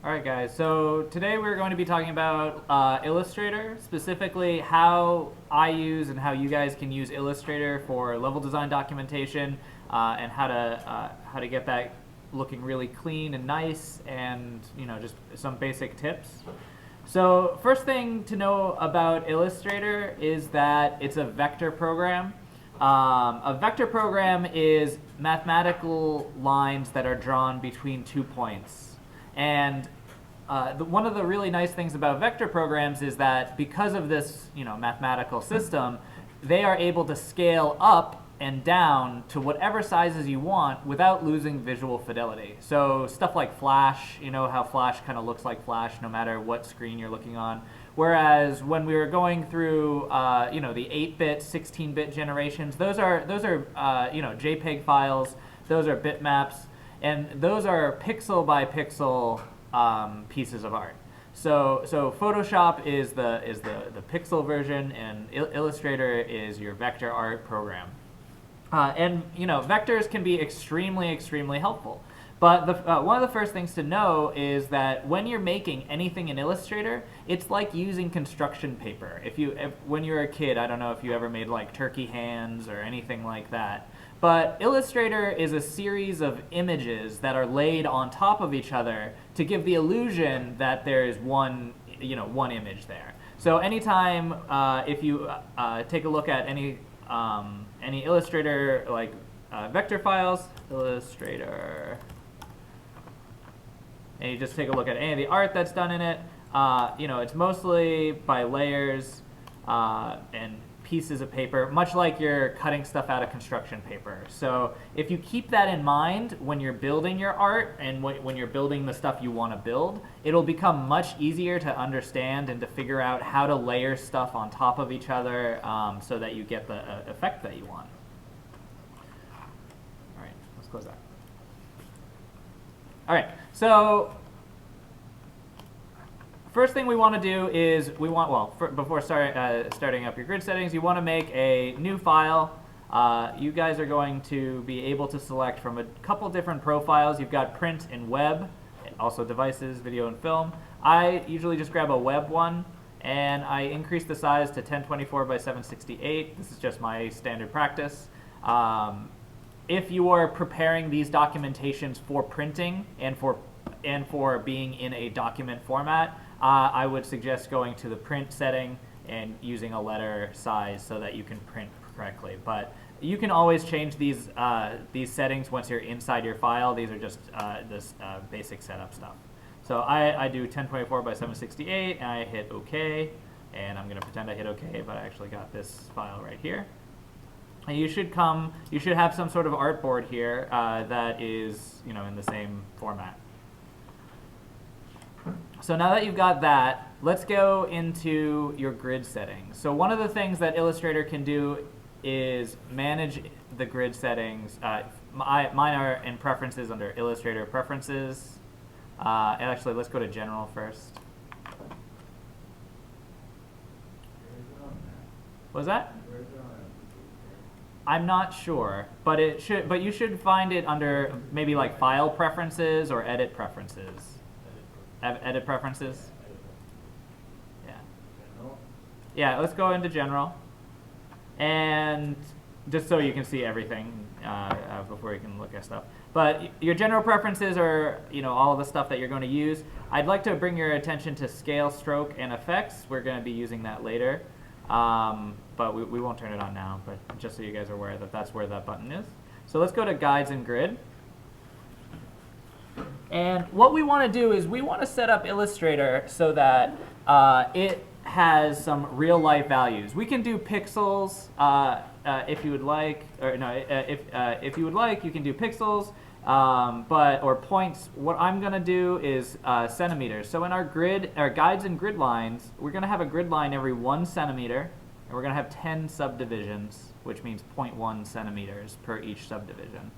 Alright guys, so today we're going to be talking about Illustrator, specifically how I use and how you guys can use Illustrator for level design documentation, and how to get that looking really clean and nice, and just some basic tips. So first thing to know about Illustrator is that it's a vector program. A vector program is mathematical lines that are drawn between 2 points. And one of the really nice things about vector programs is that because of this mathematical system, they are able to scale up and down to whatever sizes you want without losing visual fidelity. So stuff like Flash, how Flash kind of looks like Flash no matter what screen you're looking on. Whereas when we were going through the 8-bit, 16-bit generations, those are JPEG files, those are bitmaps, and those are pixel by pixel pieces of art. So Photoshop is the pixel version, and Illustrator is your vector art program. And vectors can be extremely helpful. But one of the first things to know is that when you're making anything in Illustrator, it's like using construction paper. When you're a kid, I don't know if you ever made like turkey hands or anything like that. But Illustrator is a series of images that are laid on top of each other to give the illusion that there is one image there. So anytime if you take a look at any Illustrator vector files, Illustrator, and you just take a look at any of the art that's done in it, it's mostly by layers and pieces of paper, much like you're cutting stuff out of construction paper. So if you keep that in mind when you're building your art and when you're building the stuff you want to build, it'll become much easier to understand and to figure out how to layer stuff on top of each other so that you get the effect that you want. All right, let's close that. All right, so first thing we want to do is before starting up your grid settings, you want to make a new file. You guys are going to be able to select from a couple different profiles. You've got print and web, also devices, video and film. I usually just grab a web one, and I increase the size to 1024 by 768. This is just my standard practice. If you are preparing these documentations for printing and for being in a document format, I would suggest going to the print setting and using a letter size so that you can print correctly. But you can always change these settings once you're inside your file. These are just this basic setup stuff. So I do 1024 by 768, and I hit OK. And I'm going to pretend I hit OK, but I actually got this file right here. And you should have some sort of artboard here that is in the same format. So now that you've got that, let's go into your grid settings. So one of the things that Illustrator can do is manage the grid settings. Mine are in preferences under Illustrator preferences. Actually, let's go to general first. What was that? I'm not sure, but you should find it under maybe like file preferences or edit preferences. Edit preferences? Yeah. Yeah, let's go into general. And just so you can see everything before you can look at stuff. But your general preferences are all of the stuff that you're going to use. I'd like to bring your attention to scale, stroke, and effects. We're going to be using that later. But we won't turn it on now, but just so you guys are aware that that's where that button is. So let's go to guides and grid. And what we want to do is we want to set up Illustrator so that it has some real life values. We can do pixels if you would like, or no, if you would like, you can do pixels, or points. What I'm going to do is centimeters. So in our guides and grid lines, we're going to have a grid line every 1 centimeter, and we're going to have 10 subdivisions, which means 0.1 centimeters per each subdivision.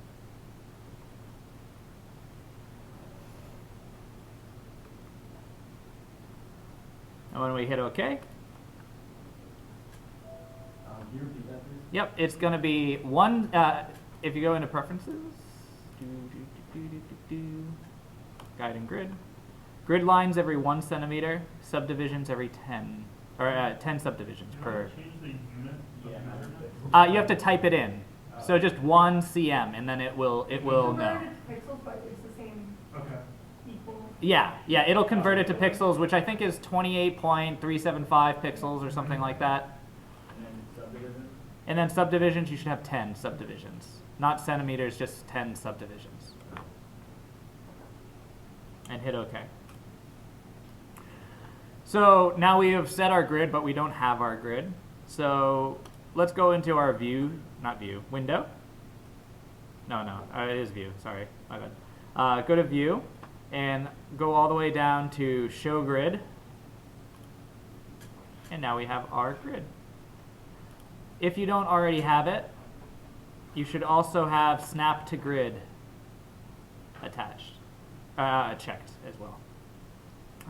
And when we hit OK, yep, it's going to be one. If you go into preferences, guide and grid, Grid lines every 1 centimeter, subdivisions every 10, or 10 subdivisions per. Change the unit of measurement? You have to type it in. So just 1 cm, and then it will know. Convert it to pixels, but it's the same Okay. equal. Yeah, it'll convert it to pixels, which I think is 28.375 pixels or something like that. And then subdivision? And then subdivisions, you should have 10 subdivisions. Not centimeters, just 10 subdivisions. And hit OK. So now we have set our grid, but we don't have our grid. So let's go into our window. No, it is view, sorry, my bad. Go to view and go all the way down to show grid. And now we have our grid. If you don't already have it, you should also have snap to grid attached, checked as well.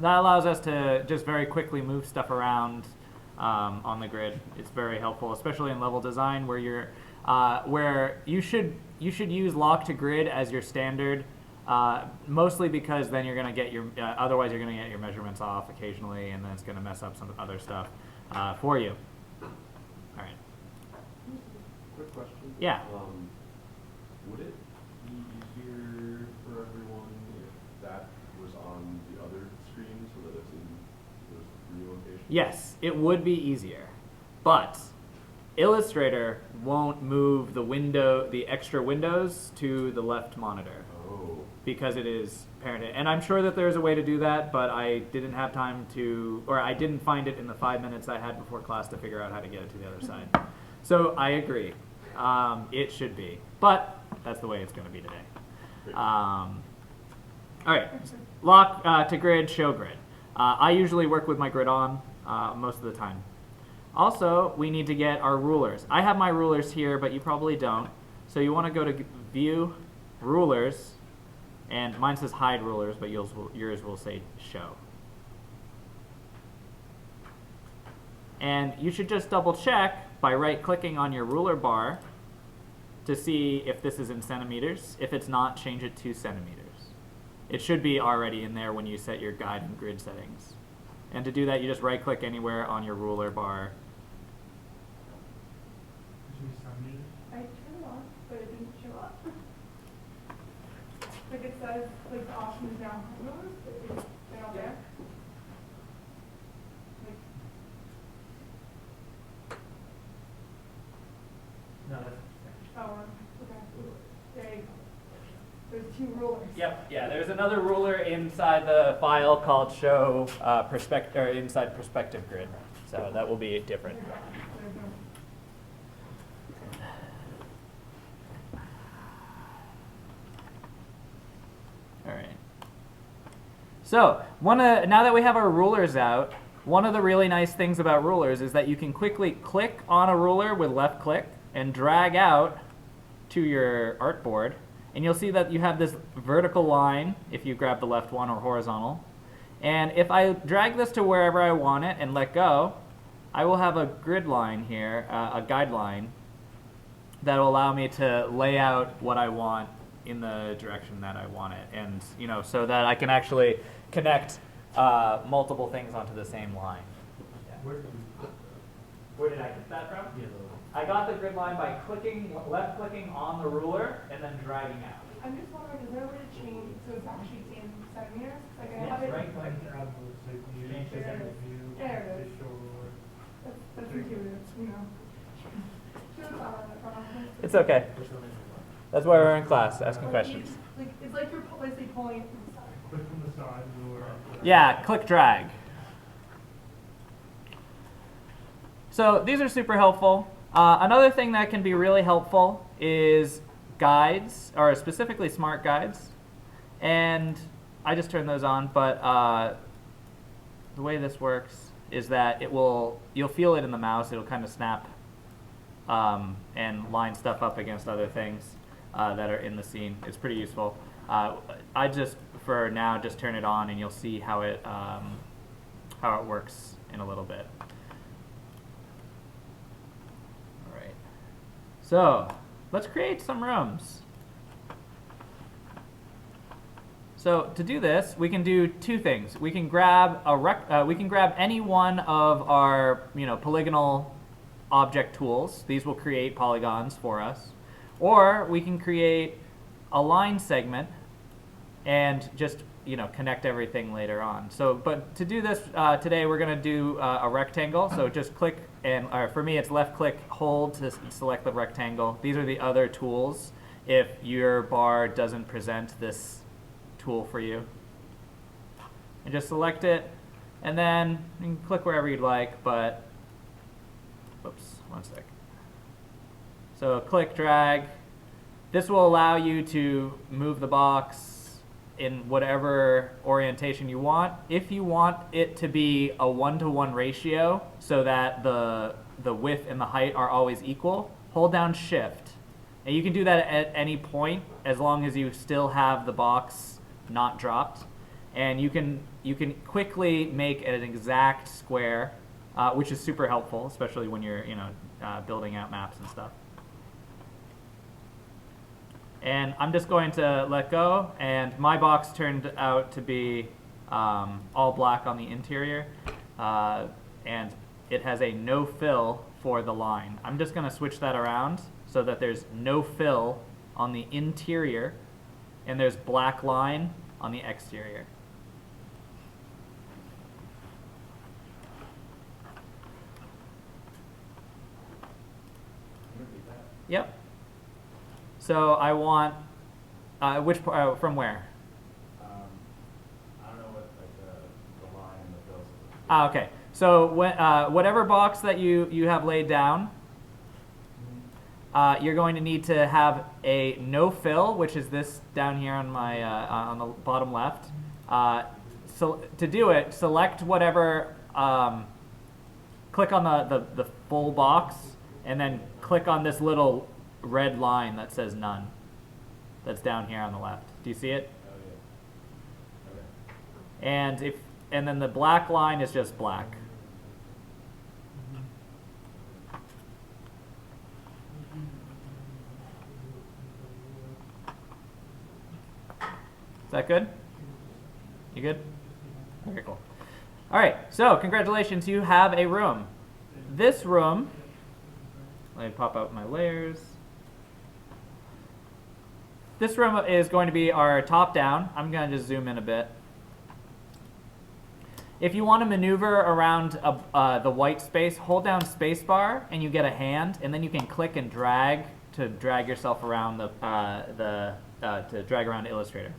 That allows us to just very quickly move stuff around on the grid. It's very helpful, especially in level design where you're where you should use lock to grid as your standard, mostly because then you're going to get your otherwise you're going to get your measurements off occasionally, and then it's going to mess up some other stuff for you. All right. Quick question. Yeah. Would it be easier for everyone if that was on the other screen so that it's in those 3 locations? Yes, it would be easier, but Illustrator won't move the extra windows to the left monitor. Oh. Because it is parented. And I'm sure that there's a way to do that, but I didn't have time to, or I didn't find it in the 5 minutes I had before class to figure out how to get it to the other side. So I agree. It should be. But that's the way it's going to be today. All right. Lock to grid, show grid. I usually work with my grid on most of the time. Also, we need to get our rulers. I have my rulers here, but you probably don't. So you want to go to View, Rulers, and mine says Hide Rulers, but yours will say Show. And you should just double check by right-clicking on your ruler bar to see if this is in centimeters. If it's not, change it to centimeters. It should be already in there when you set your guide and grid settings. And to do that, you just right-click anywhere on your ruler bar. I turned it on, but it didn't show up. Like it says, like the options down, but they're not there. Like, No, that's interesting. oh, okay. There you go. There's 2 rulers. Yep, yeah, there's another ruler inside the file called show inside perspective grid. So that will be different. There you go. All right. So now that we have our rulers out, one of the really nice things about rulers is that you can quickly click on a ruler with left click and drag out to your artboard. And you'll see that you have this vertical line if you grab the left one, or horizontal. And if I drag this to wherever I want it and let go, I will have a grid line here, a guideline, that will allow me to lay out what I want in the direction that I want it. And so that I can actually connect multiple things onto the same line. Yeah. Where did I get that from? I got the grid line by left clicking on the ruler and then dragging out. I'm just wondering, is there a way to change so it's actually in centimeters? Like I Yes, have it. right click. Change the There it is. There it is. show ruler. That's intuitive, you know. Should have thought of that problem. It's okay. That's why we're in class, asking questions. It's like you're basically pulling it from the side. Click from the side, ruler. Yeah, click drag. So these are super helpful. Another thing that can be really helpful is guides, or specifically smart guides. And I just turned those on, but the way this works is that you'll feel it in the mouse. It'll kind of snap and line stuff up against other things that are in the scene. It's pretty useful. I just, for now, just turn it on, and you'll see how it works in a little bit. All right. So let's create some rooms. So to do this, we can do two things. We can grab any one of our polygonal object tools. These will create polygons for us. Or we can create a line segment and just connect everything later on. So, but to do this today, we're going to do a rectangle. So just click, and for me, it's left click, hold to select the rectangle. These are the other tools if your bar doesn't present this tool for you. And just select it, and then you can click wherever you'd like, but, oops, one sec. So click, drag. This will allow you to move the box in whatever orientation you want. If you want it to be a 1-to-1 ratio so that the width and the height are always equal, hold down Shift. And you can do that at any point as long as you still have the box not dropped. And you can quickly make an exact square, which is super helpful, especially when you're building out maps and stuff. And I'm just going to let go, and my box turned out to be all black on the interior, and it has a no fill for the line. I'm just going to switch that around so that there's no fill on the interior, and there's black line on the exterior. Yep. So I want from where? I don't know what the line and the fills. Okay. So whatever box that you have laid down, you're going to need to have a no fill, which is this down here on my on the bottom left. So to do it, select whatever. Click on the full box, and then click on this little red line that says none. That's down here on the left. Do you see it? Oh yeah. Okay. And then the black line is just black. Is that good? You good? Okay, cool. All right, so congratulations, you have a room. This room, let me pop out my layers. This room is going to be our top down. I'm going to just zoom in a bit. If you want to maneuver around the white space, hold down spacebar and you get a hand, and then you can click and drag to drag yourself around to drag around Illustrator.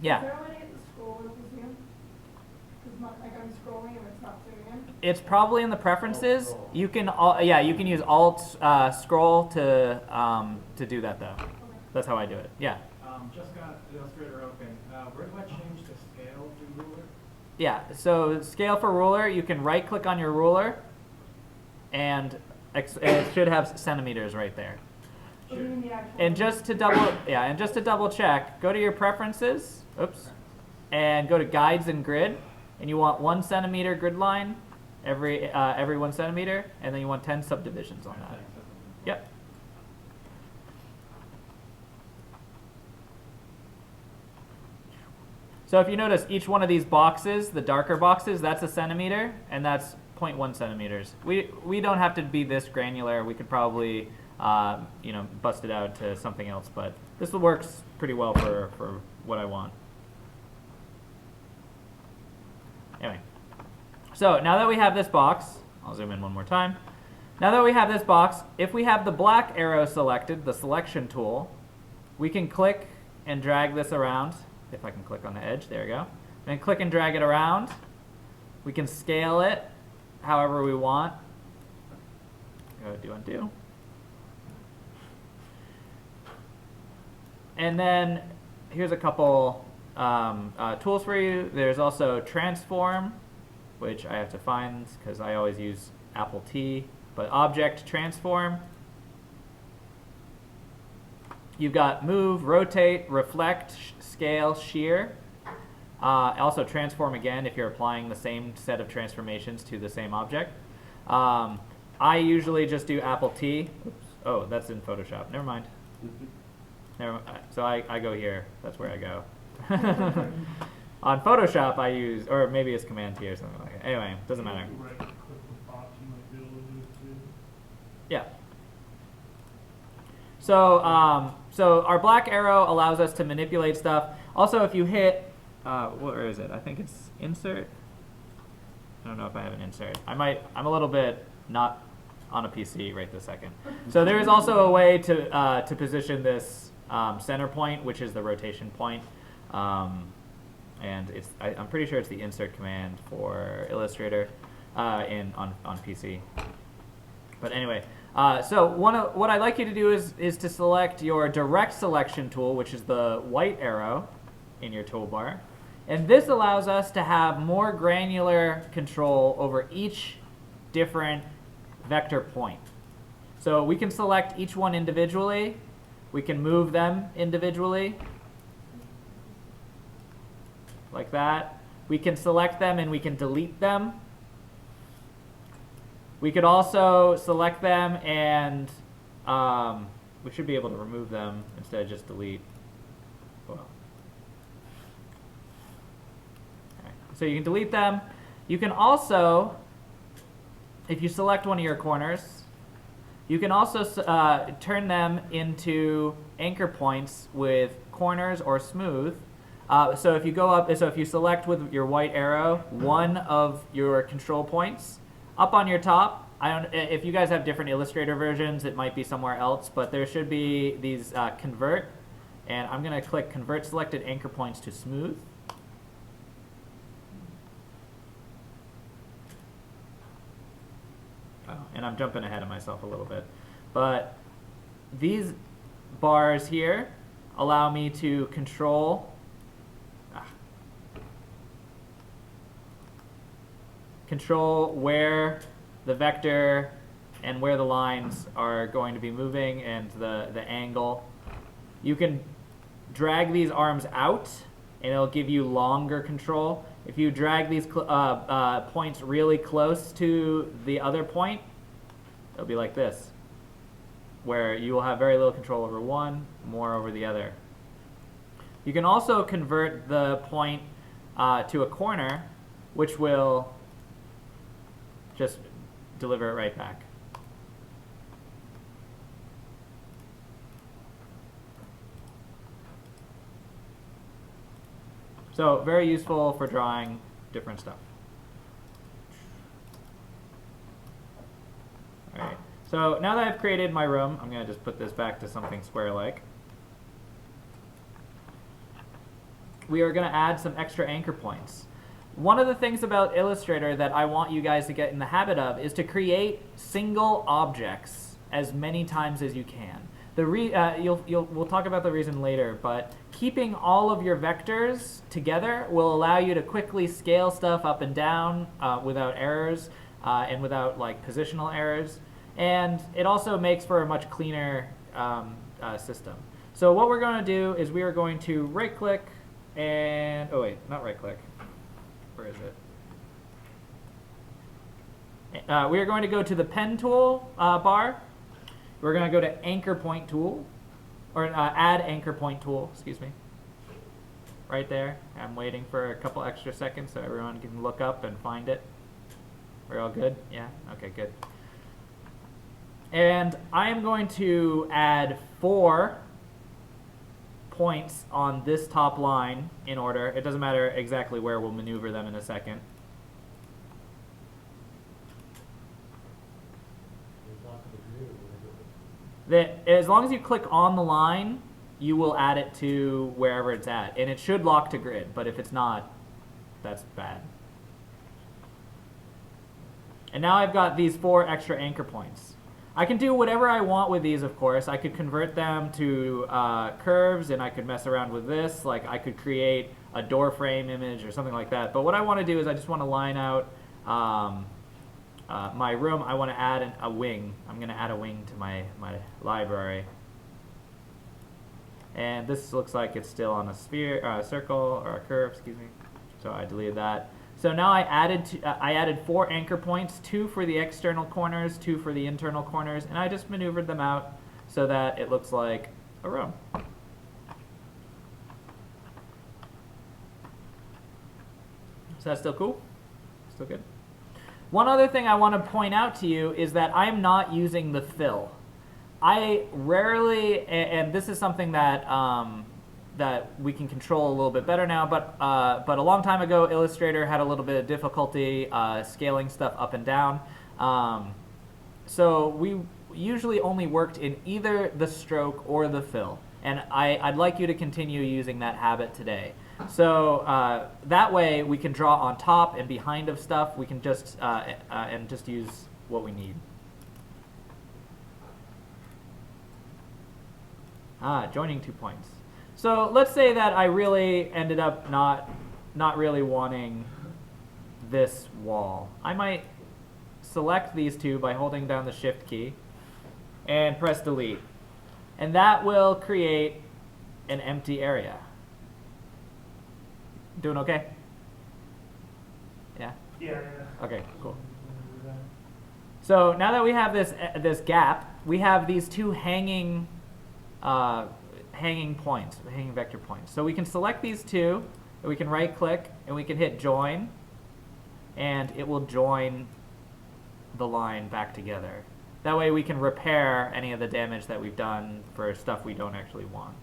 Yeah. Is there a way to get the scroll with the zoom? Because I'm scrolling and it's not zooming in. It's probably in the preferences. You can you can use Alt scroll to do that though. Okay. That's how I do it. Yeah. Just got Illustrator open. Where do I change the scale to ruler? Yeah. So scale for ruler, you can right click on your ruler, and it should have centimeters right there. Or you mean the actual And just to double check, go to your preferences. Oops. And go to guides and grid, and you want 1 centimeter grid line every 1 centimeter, and then you want 10 subdivisions on that. Yep. So if you notice, each one of these boxes, the darker boxes, that's a centimeter, and that's 0.1 centimeters. We don't have to be this granular. We could probably bust it out to something else, but this works pretty well for what I want. Anyway, so now that we have this box, I'll zoom in one more time. Now that we have this box, if we have the black arrow selected, the selection tool, we can click and drag this around. If I can click on the edge, there we go. And click and drag it around. We can scale it however we want. Go do undo. And then here's a couple tools for you. There's also transform, which I have to find because I always use Apple T, but object transform. You've got move, rotate, reflect, scale, shear. Also transform again if you're applying the same set of transformations to the same object. I usually just do Apple T. Oops. Oh, that's in Photoshop. Never mind. So I go here. That's where I go. On Photoshop, I use, or maybe it's Command T or something like that. Anyway, doesn't matter. Right click the box, you might be able to do it too. Yeah. So our black arrow allows us to manipulate stuff. Also, if you hit, where is it? I think it's insert. I don't know if I have an insert. I'm a little bit not on a PC right this second. So there is also a way to position this center point, which is the rotation point. And I'm pretty sure it's the insert command for Illustrator on PC. But anyway, so what I'd like you to do is to select your direct selection tool, which is the white arrow in your toolbar. And this allows us to have more granular control over each different vector point. So we can select each one individually. We can move them individually, like that. We can select them and we can delete them. We could also select them and we should be able to remove them instead of just delete. Well. Okay. So you can delete them. You can also, if you select one of your corners, you can also turn them into anchor points with corners or smooth. So if you go up, so if you select with your white arrow one of your control points, up on your top, if you guys have different Illustrator versions, it might be somewhere else, but there should be these convert, and I'm going to click convert selected anchor points to smooth. Oh, and I'm jumping ahead of myself a little bit, but these bars here allow me to control where the vector and where the lines are going to be moving and the angle. You can drag these arms out and it'll give you longer control. If you drag these points really close to the other point, it'll be like this, where you will have very little control over one, more over the other. You can also convert the point to a corner, which will just deliver it right back. So very useful for drawing different stuff. All right. So now that I've created my room, I'm going to just put this back to something square-like. We are going to add some extra anchor points. One of the things about Illustrator that I want you guys to get in the habit of is to create single objects as many times as you can. We'll talk about the reason later, but keeping all of your vectors together will allow you to quickly scale stuff up and down without errors and without like positional errors. And it also makes for a much cleaner system. So what we're going to do is we are going to right-click and, oh wait, not right-click. Where is it? We are going to go to the pen tool bar. We're going to go to anchor point tool, or add anchor point tool, excuse me. Right there. I'm waiting for a couple extra seconds so everyone can look up and find it. We're all good? Yeah? Okay, good. And I am going to add 4 points on this top line in order. It doesn't matter exactly where, we'll maneuver them in a second. As long as you click on the line, you will add it to wherever it's at. And it should lock to grid, but if it's not, that's bad. And now I've got these 4 extra anchor points. I can do whatever I want with these, of course. I could convert them to curves, and I could mess around with this. Like I could create a door frame image or something like that. But what I want to do is I just want to line out my room. I want to add a wing. I'm going to add a wing to my library. And this looks like it's still on a sphere, circle, or a curve, excuse me. So I deleted that. So now I added 4 anchor points, 2 for the external corners, 2 for the internal corners, and I just maneuvered them out so that it looks like a room. Is that still cool? Still good? One other thing I want to point out to you is that I'm not using the fill. I rarely, and this is something that that we can control a little bit better now, but a long time ago, Illustrator had a little bit of difficulty scaling stuff up and down. So we usually only worked in either the stroke or the fill. And I'd like you to continue using that habit today. So that way we can draw on top and behind of stuff. We can just and just use what we need. Joining 2 points. So let's say that I really ended up not really wanting this wall. I might select these two by holding down the Shift key and press delete. And that will create an empty area. Doing okay? Yeah? Yeah. Okay, cool. So now that we have this gap, we have these two hanging points, hanging vector points. So we can select these two, and we can right click, and we can hit join, and it will join the line back together. That way we can repair any of the damage that we've done for stuff we don't actually want.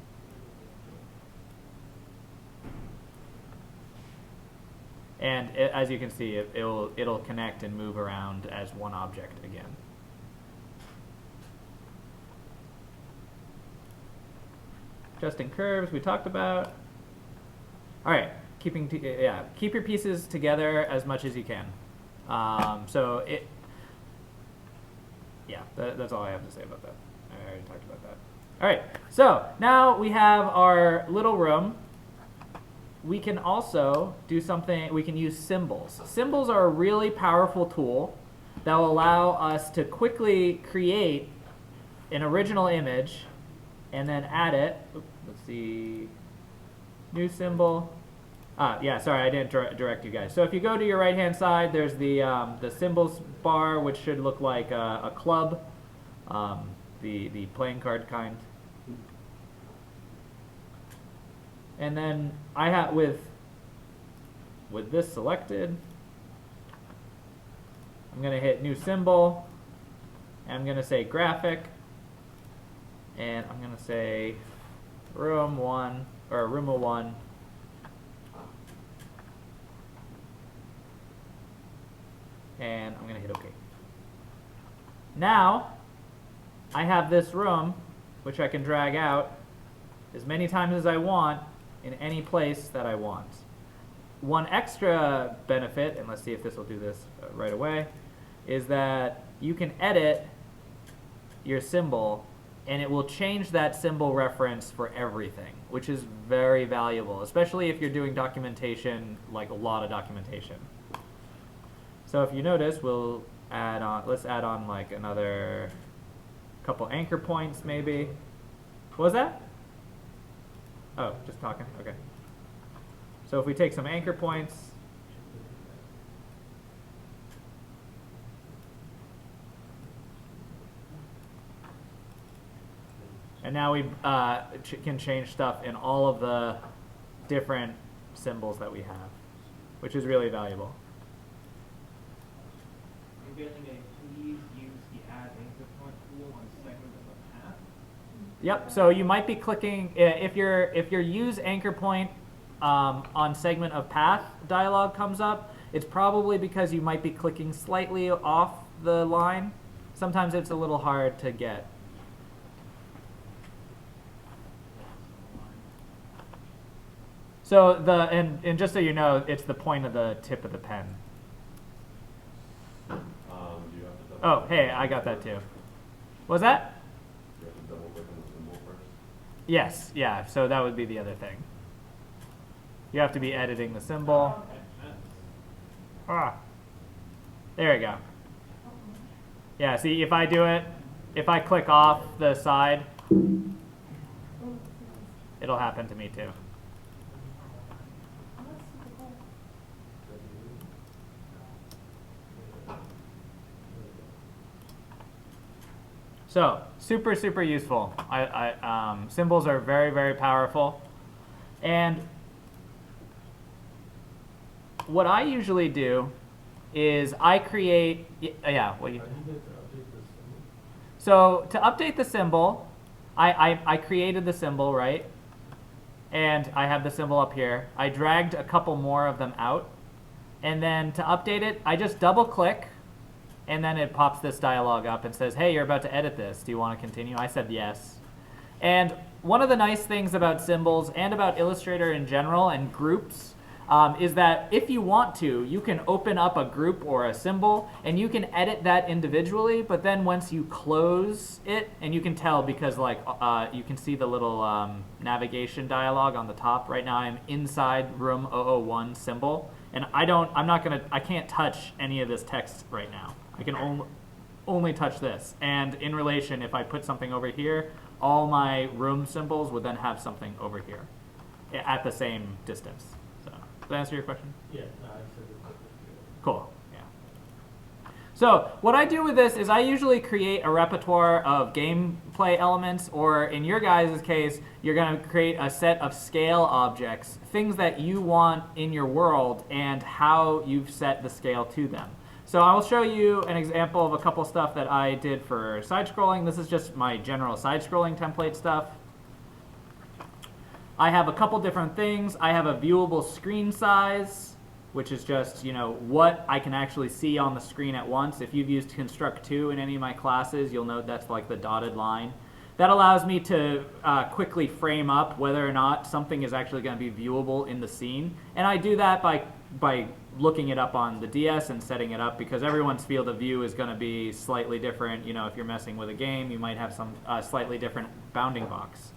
And as you can see, it'll connect and move around as one object again. Adjusting curves we talked about. All right, keep your pieces together as much as you can. That's all I have to say about that. I already talked about that. All right, so now we have our little room. We can also do something, we can use symbols. Symbols are a really powerful tool that will allow us to quickly create an original image and then add it. Oops, let's see, new symbol. Sorry, I didn't direct you guys. So if you go to your right-hand side, there's the symbols bar, which should look like a club, the playing card kind. And then I have with this selected, I'm going to hit new symbol, and I'm going to say graphic, and I'm going to say room 1 or room of 1. And I'm going to hit OK. Now, I have this room, which I can drag out as many times as I want in any place that I want. One extra benefit, and let's see if this will do this right away, is that you can edit your symbol, and it will change that symbol reference for everything, which is very valuable, especially if you're doing documentation, like a lot of documentation. So if you notice, we'll add on, let's add on like another couple anchor points maybe. What was that? Oh, just talking, okay. So if we take some anchor points, and now we can change stuff in all of the different symbols that we have, which is really valuable. Maybe please use the add anchor point tool on segment of a path. Yep. So you might be clicking if your use anchor point on segment of path dialog comes up. It's probably because you might be clicking slightly off the line. Sometimes it's a little hard to get. So and just so you know, it's the point of the tip of the pen. Do you have to Oh, hey, I got that too. What was that? You have to double click on the symbol first? Yes, yeah, so that would be the other thing. You have to be editing the symbol. There you go. Yeah, see, if I do it, if I click off the side, it'll happen to me too. So, super, super useful. Symbols are very, very powerful. And what I usually do is I create, yeah, what you, so to update the symbol, I created the symbol, right? And I have the symbol up here. I dragged a couple more of them out. And then to update it, I just double click, and then it pops this dialog up and says, hey, you're about to edit this. Do you want to continue? I said yes. And one of the nice things about symbols and about Illustrator in general and groups is that if you want to, you can open up a group or a symbol and you can edit that individually, but then once you close it, and you can tell because like you can see the little navigation dialog on the top. Right now I'm inside room 001 symbol, and I can't touch any of this text right now. I can only touch this. And in relation, if I put something over here, all my room symbols would then have something over here at the same distance. So, does that answer your question? Yeah, no, I said it. Cool, yeah. So what I do with this is I usually create a repertoire of gameplay elements, or in your guys' case, you're going to create a set of scale objects, things that you want in your world and how you've set the scale to them. So I will show you an example of a couple stuff that I did for side-scrolling. This is just my general side-scrolling template stuff. I have a couple different things. I have a viewable screen size, which is just, you know, what I can actually see on the screen at once. If you've used Construct 2 in any of my classes, you'll note that's like the dotted line. That allows me to quickly frame up whether or not something is actually going to be viewable in the scene. And I do that by looking it up on the DS and setting it up, because everyone's field of view is going to be slightly different. You know, if you're messing with a game, you might have some slightly different bounding box.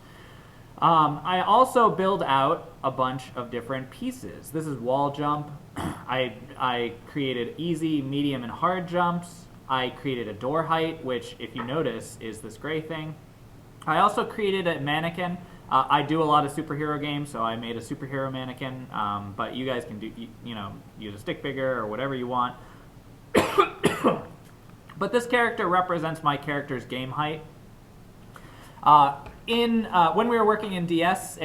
I also build out a bunch of different pieces. This is wall jump. I created easy, medium, and hard jumps. I created a door height, which, if you notice, is this gray thing. I also created a mannequin. I do a lot of superhero games, so I made a superhero mannequin, but you guys can do, you know, use a stick figure or whatever you want. But this character represents my character's game height. When we were working in DS,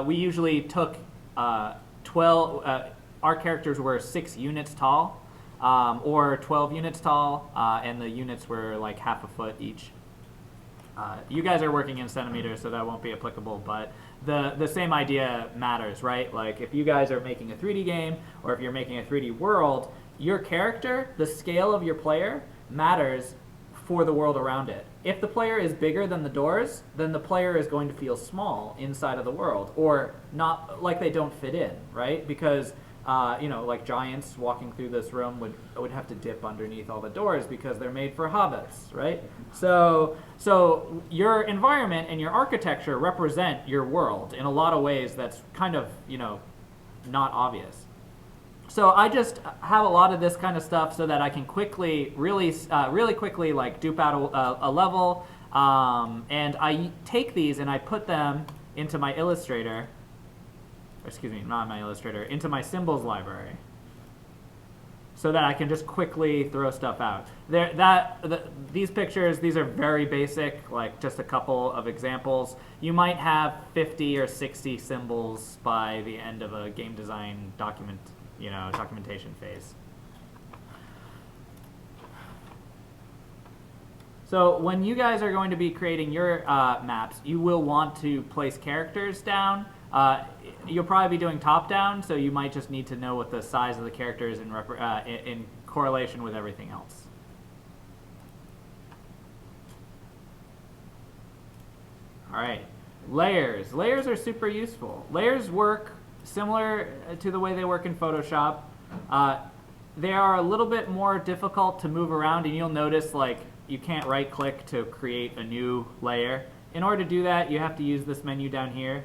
we usually took 12, our characters were 6 units tall, or 12 units tall, and the units were like half a foot each. You guys are working in centimeters, so that won't be applicable, but the same idea matters, right? Like if you guys are making a 3D game, or if you're making a 3D world, your character, the scale of your player, matters for the world around it. If the player is bigger than the doors, then the player is going to feel small inside of the world, or not, like they don't fit in, right? Because you know, like giants walking through this room would have to dip underneath all the doors because they're made for hobbits, right? So your environment and your architecture represent your world in a lot of ways that's kind of, you know, not obvious. So I just have a lot of this kind of stuff so that I can quickly, really quickly, like dupe out a level, and I take these and I put them into my Illustrator. Excuse me, not my Illustrator, into my symbols library, so that I can just quickly throw stuff out. These pictures, these are very basic, like just a couple of examples. You might have 50 or 60 symbols by the end of a game design documentation phase. So when you guys are going to be creating your maps, you will want to place characters down. You'll probably be doing top-down, so you might just need to know what the size of the character is in correlation with everything else. All right, layers. Layers are super useful. Layers work similar to the way they work in Photoshop. They are a little bit more difficult to move around, and you'll notice like you can't right-click to create a new layer. In order to do that, you have to use this menu down here.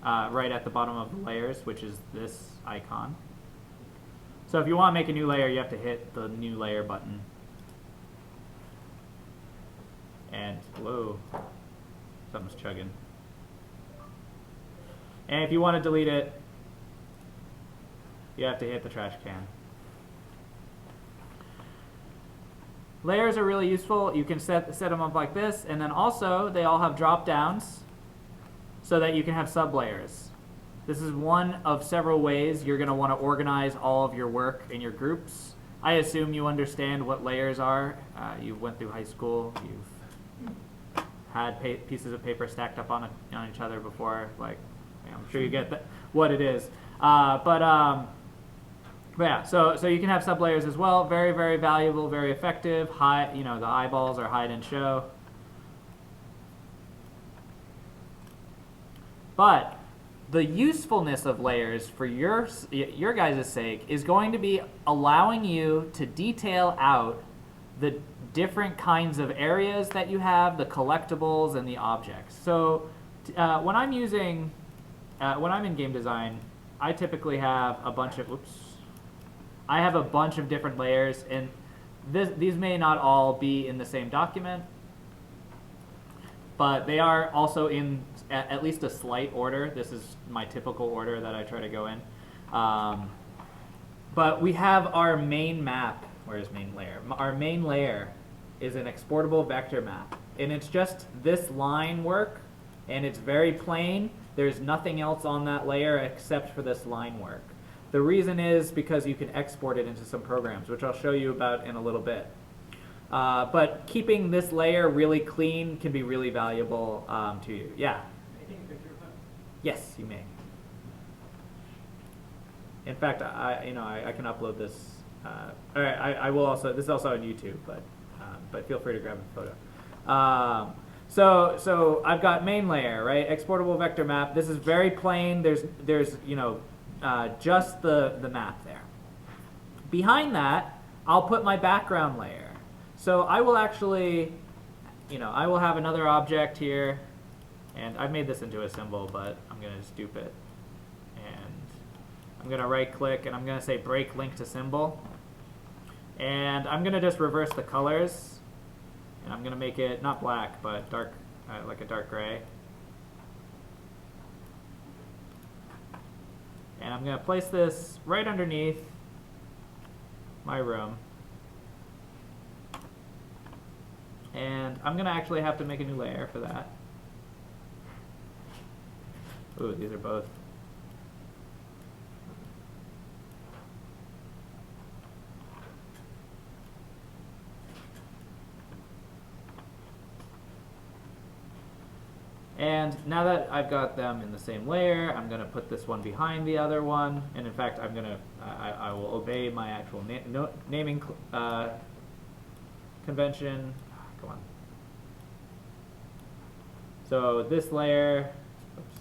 Right at the bottom of the layers, which is this icon. So if you want to make a new layer, you have to hit the new layer button. And, whoa, something's chugging. And if you want to delete it, you have to hit the trash can. Layers are really useful. You can set them up like this, and then also they all have drop downs, so that you can have sublayers. This is one of several ways you're going to want to organize all of your work in your groups. I assume you understand what layers are. You went through high school. You've had pieces of paper stacked up on each other before. Like, I'm sure you get what it is. But yeah, so you can have sublayers as well. Very, very valuable, very effective. The eyeballs are hide and show. But the usefulness of layers for your guys' sake is going to be allowing you to detail out the different kinds of areas that you have, the collectibles and the objects. So when I'm in game design, I typically have a bunch of different layers, and these may not all be in the same document, but they are also in at least a slight order. This is my typical order that I try to go in. But we have our main map. Where's main layer? Our main layer is an exportable vector map, and it's just this line work, and it's very plain. There's nothing else on that layer except for this line work. The reason is because you can export it into some programs, which I'll show you about in a little bit. But keeping this layer really clean can be really valuable to you. Yeah? Making a picture of that? Yes, you may. In fact, I can upload this. All right, I will also. This is also on YouTube, but feel free to grab a photo. So I've got main layer, right? Exportable vector map. This is very plain. There's just the map there. Behind that, I'll put my background layer. So I will actually, I will have another object here, and I've made this into a symbol, but I'm going to just dupe it. And I'm going to right-click, and I'm going to say break link to symbol. And I'm going to just reverse the colors, and I'm going to make it not black, but dark, like a dark gray. And I'm going to place this right underneath my room. And I'm going to actually have to make a new layer for that. Ooh, these are both. And now that I've got them in the same layer, I'm going to put this one behind the other one. And in fact, I will obey my actual naming convention. Come on. So this layer, oops.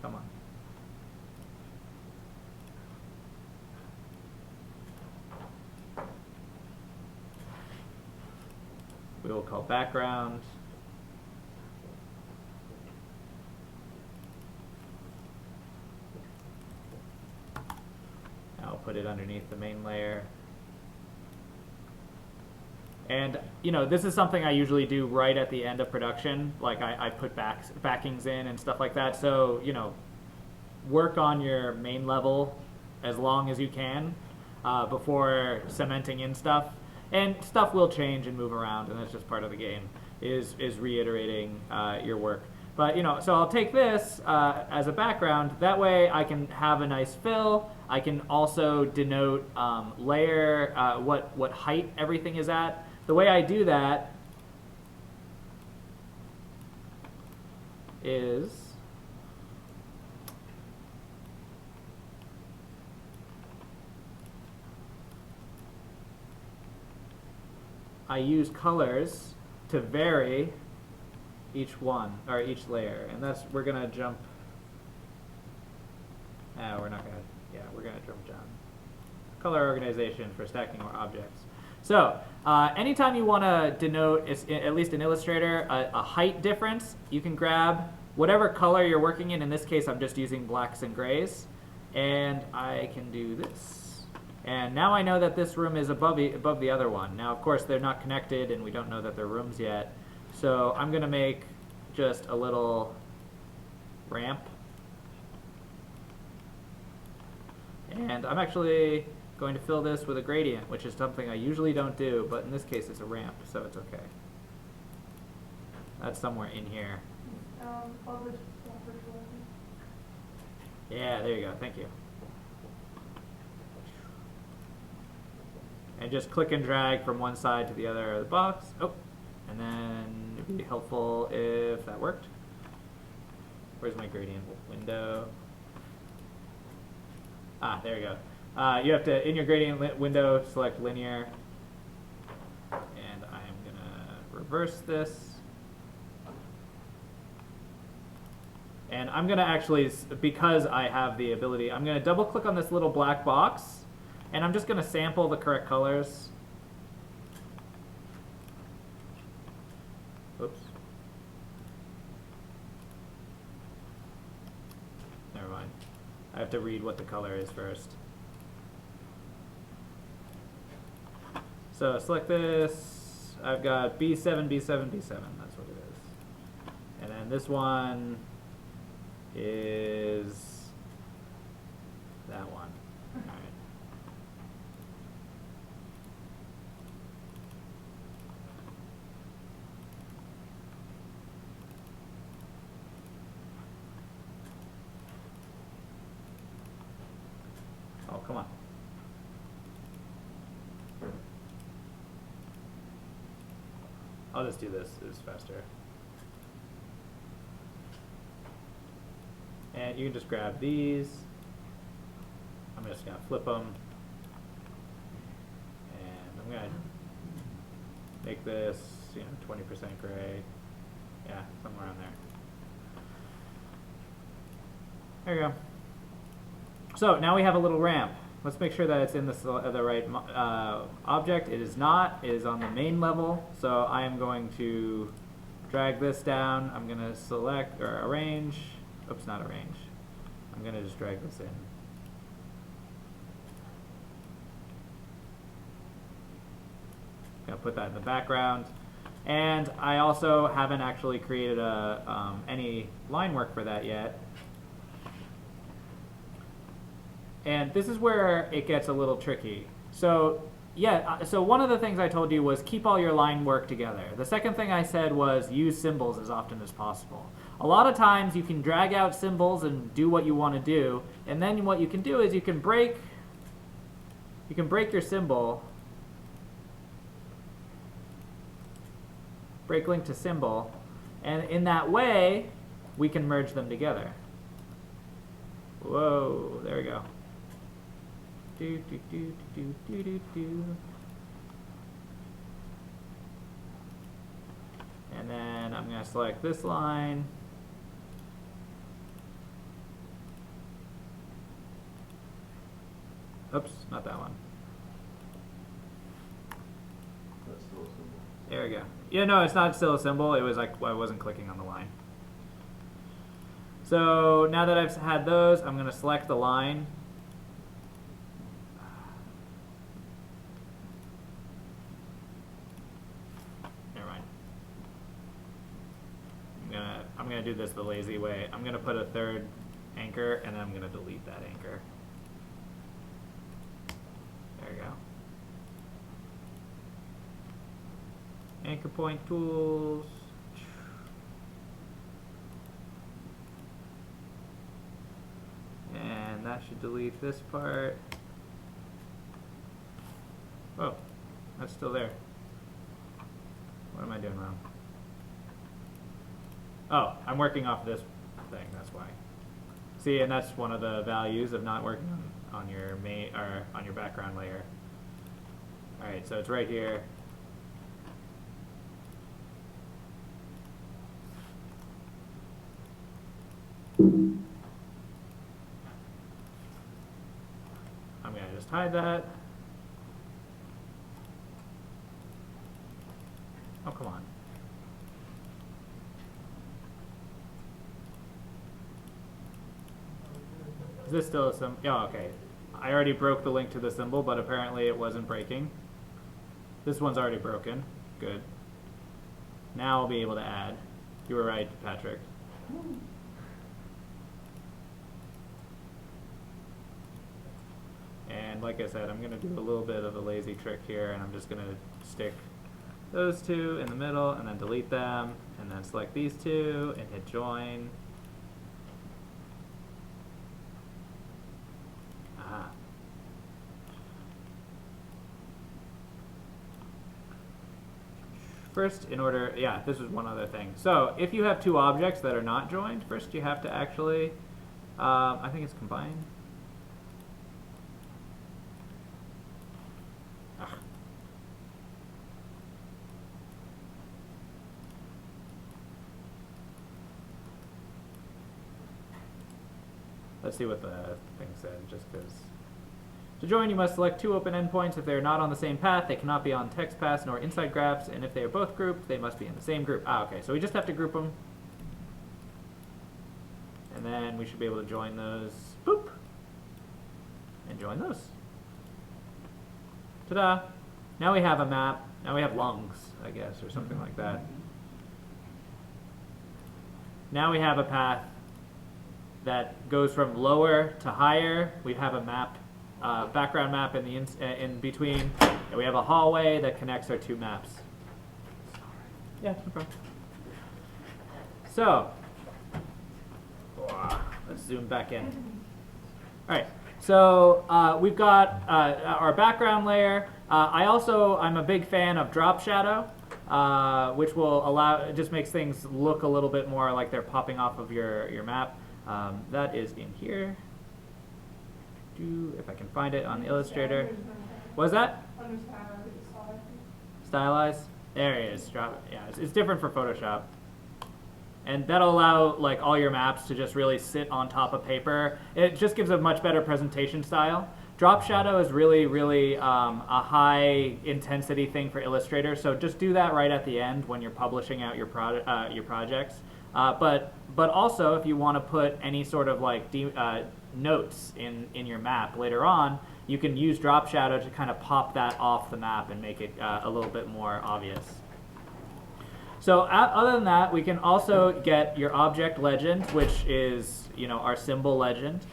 Come on. We will call background. I'll put it underneath the main layer. And this is something I usually do right at the end of production. Like I put backings in and stuff like that. So work on your main level as long as you can before cementing in stuff. And stuff will change and move around, and that's just part of the game, is reiterating your work. But so I'll take this as a background. That way I can have a nice fill. I can also denote layer, what height everything is at. The way I do that is I use colors to vary each one, or each layer, and we're gonna jump. We're not gonna. Yeah, we're gonna jump down. Color organization for stacking more objects. So anytime you want to denote, at least in Illustrator, a height difference, you can grab whatever color you're working in. In this case, I'm just using blacks and grays, and I can do this. And now I know that this room is above the other one. Now, of course, they're not connected, and we don't know that they're rooms yet. So I'm going to make just a little ramp. And I'm actually going to fill this with a gradient, which is something I usually don't do, but in this case it's a ramp, so it's okay. That's somewhere in here. publish virtual. Yeah, there you go. Thank you. And just click and drag from one side to the other of the box. Oh, and then it'd be helpful if that worked. Where's my gradient window? Ah, there you go. You have to, in your gradient window, select linear. And I am going to reverse this. And I'm going to actually, because I have the ability, I'm going to double click on this little black box. And I'm just going to sample the correct colors. Oops. Never mind. I have to read what the color is first. So select this. I've got B7, B7, B7. That's what it is. And then this one is that one. All right. Oh, come on. I'll just do this. It's faster. And you can just grab these. I'm just going to flip them. And I'm going to make this, 20% gray. Yeah, somewhere around there. There you go. So now we have a little ramp. Let's make sure that it's in the right object. It is not. It is on the main level. So I am going to drag this down. I'm going to select or arrange. Oops, not arrange. I'm going to just drag this in. Going to put that in the background. And I also haven't actually created any line work for that yet. And this is where it gets a little tricky. So yeah, so one of the things I told you was keep all your line work together. The second thing I said was use symbols as often as possible. A lot of times you can drag out symbols and do what you want to do, and then what you can do is you can break your symbol, break link to symbol, and in that way we can merge them together. Whoa, there we go. Do, do, do, do, do, do, do. And then I'm going to select this line. Oops, not that one. That's still a symbol. There we go. Yeah, no, it's not still a symbol. It was like I wasn't clicking on the line. So now that I've had those, I'm going to select the line. Never mind. I'm gonna do this the lazy way. I'm gonna put a third anchor, and then I'm gonna delete that anchor. There we go. Anchor point tools. And that should delete this part. Oh, that's still there. What am I doing wrong? Oh, I'm working off this thing, that's why. See, and that's one of the values of not working on your main or on your background layer. Alright, so it's right here. I'm gonna just hide that. Oh, come on. Is this still a symbol? Oh, okay. I already broke the link to the symbol, but apparently it wasn't breaking. This one's already broken. Good. Now I'll be able to add. You were right, Patrick. And like I said, I'm going to do a little bit of a lazy trick here, and I'm just going to stick those two in the middle, and then delete them, and then select these two and hit join. Aha. First, in order, yeah, this is one other thing. So if you have two objects that are not joined, first you have to actually, I think it's combine. Ugh. Let's see what the thing said, just because. To join, you must select two open endpoints. If they are not on the same path, they cannot be on text paths nor inside graphs, and if they are both grouped, they must be in the same group. Ah, okay, so we just have to group them. And then we should be able to join those, boop, and join those. Ta-da! Now we have a map. Now we have lungs, I guess, or something like that. Now we have a path that goes from lower to higher. We have a map. Background map in the in between, and we have a hallway that connects our two maps. Yeah, no problem. So, let's zoom back in. All right, so we've got our background layer. I'm a big fan of drop shadow, which will allow, it just makes things look a little bit more like they're popping off of your map. That is in here. If I can find it on Illustrator. What was that? Stylize. There it is. Drop it. Yeah, it's different for Photoshop, and that'll allow like all your maps to just really sit on top of paper. It just gives a much better presentation style. Drop shadow is really a high intensity thing for Illustrator, so just do that right at the end when you're publishing out your projects. But also if you want to put any sort of like notes in your map later on, you can use drop shadow to kind of pop that off the map and make it a little bit more obvious. So other than that, we can also get your object legend, which is our symbol legend.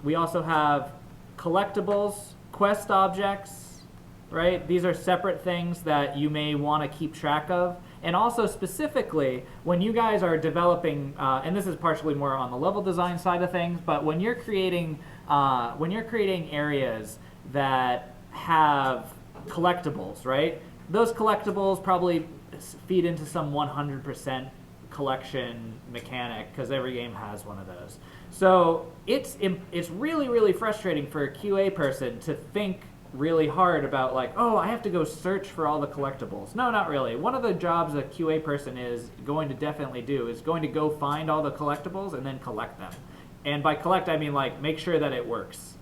We also have collectibles, quest objects, right? These are separate things that you may want to keep track of. And also specifically, when you guys are developing, and this is partially more on the level design side of things, but when you're creating areas that have collectibles, right? Those collectibles probably feed into some 100% collection mechanic because every game has one of those. So it's really frustrating for a QA person to think really hard about like, oh, I have to go search for all the collectibles. No, not really. One of the jobs a QA person is going to definitely do is going to go find all the collectibles and then collect them. And by collect, I mean like make sure that it works.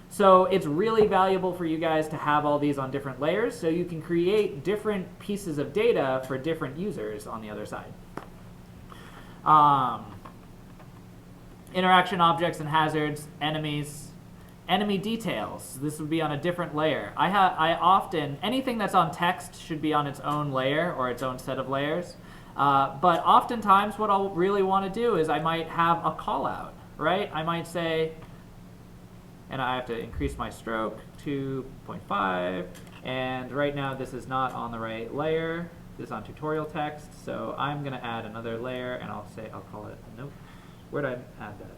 So it's really valuable for you guys to have all these on different layers so you can create different pieces of data for different users on the other side. Interaction objects and hazards, enemies. Enemy details. This would be on a different layer. I often, anything that's on text should be on its own layer or its own set of layers. But oftentimes what I'll really want to do is I might have a call out, right? I might say, and I have to increase my stroke to 0.5. And right now this is not on the right layer. This is on tutorial text. So I'm going to add another layer and I'll call it, nope. Where'd I add that?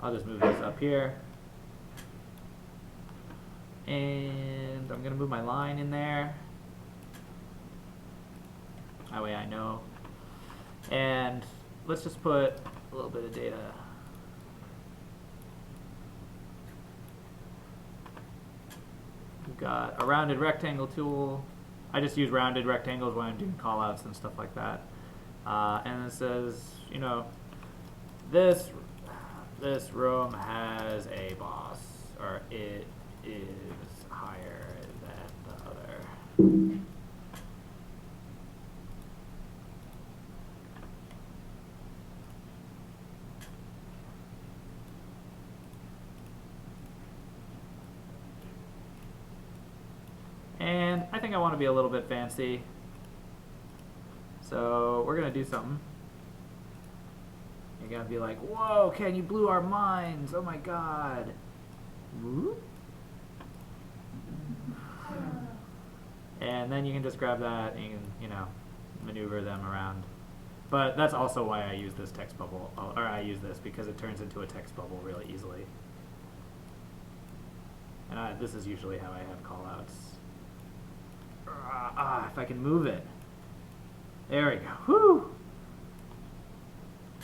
I'll just move this up here. And I'm going to move my line in there. That way I know. And let's just put a little bit of data. We've got a rounded rectangle tool. I just use rounded rectangles when I'm doing callouts and stuff like that. And it says, this room has a boss, or it is higher than the other. And I think I want to be a little bit fancy. So we're going to do something. You're going to be like, whoa, Ken, you blew our minds. Oh my God. Whoop. And then you can just grab that and you can, you know, maneuver them around. But that's also why I use this text bubble, or I use this because it turns into a text bubble really easily. And this is usually how I have callouts. If I can move it. There we go. Whew.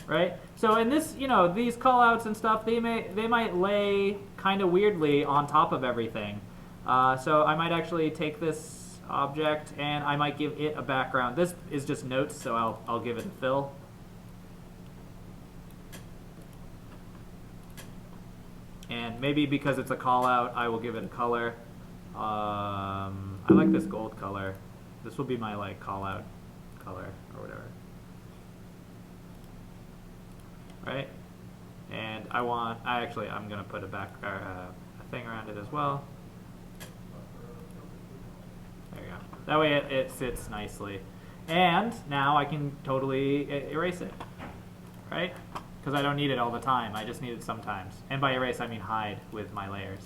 Right? So in this, you know, these callouts and stuff, they might lay kind of weirdly on top of everything. So I might actually take this object and I might give it a background. This is just notes, so I'll give it a fill. And maybe because it's a callout, I will give it a color. I like this gold color. This will be my like callout color or whatever. Right? And I'm gonna put a thing around it as well. There you go. That way it sits nicely. And now I can totally erase it, right? Because I don't need it all the time. I just need it sometimes. And by erase, I mean hide with my layers.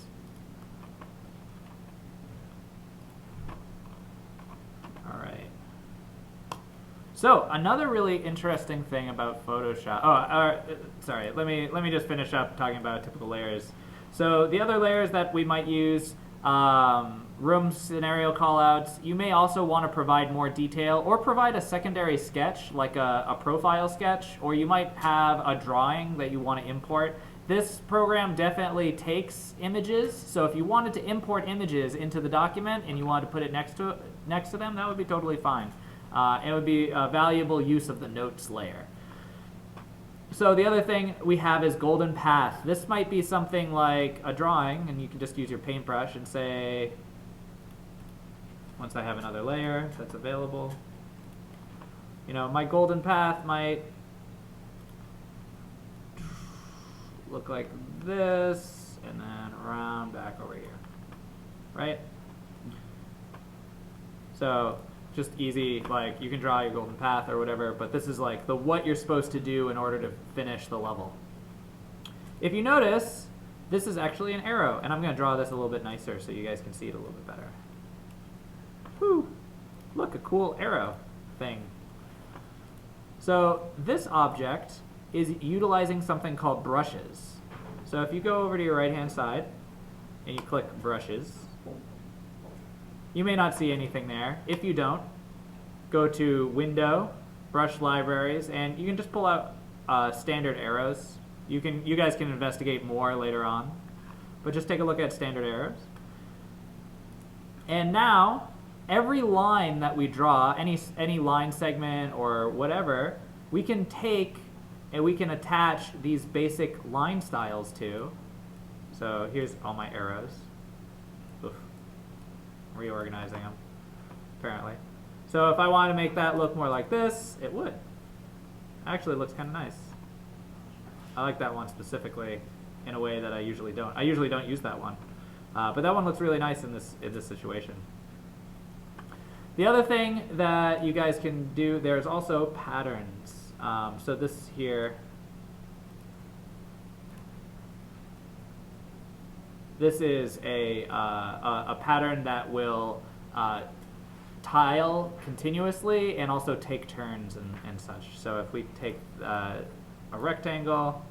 All right. So another really interesting thing about Photoshop. Sorry. Let me just finish up talking about typical layers. So the other layers that we might use, room scenario callouts. You may also want to provide more detail or provide a secondary sketch, like a profile sketch, or you might have a drawing that you want to import. This program definitely takes images, so if you wanted to import images into the document and you wanted to put it next to them, that would be totally fine. It would be a valuable use of the notes layer. So the other thing we have is golden path. This might be something like a drawing, and you can just use your paintbrush and say, once I have another layer that's available, you know, my golden path might look like this, and then around back over here, right? So just easy, like you can draw your golden path or whatever, but this is like what you're supposed to do in order to finish the level. If you notice, this is actually an arrow, and I'm going to draw this a little bit nicer so you guys can see it a little bit better. Whew, look, a cool arrow thing. So this object is utilizing something called brushes. So if you go over to your right hand side and you click brushes, you may not see anything there. If you don't, go to Window, Brush Libraries, and you can just pull out standard arrows. You guys can investigate more later on, but just take a look at standard arrows. And now, every line that we draw, any line segment or whatever, we can take and we can attach these basic line styles to. So here's all my arrows. Oof. Reorganizing them, apparently. So if I want to make that look more like this, it would. Actually, it looks kind of nice. I like that one specifically in a way that I usually don't. I usually don't use that one. But that one looks really nice in this situation. The other thing that you guys can do, there's also patterns. So this here, this is a pattern that will tile continuously and also take turns and such. So if we take a rectangle,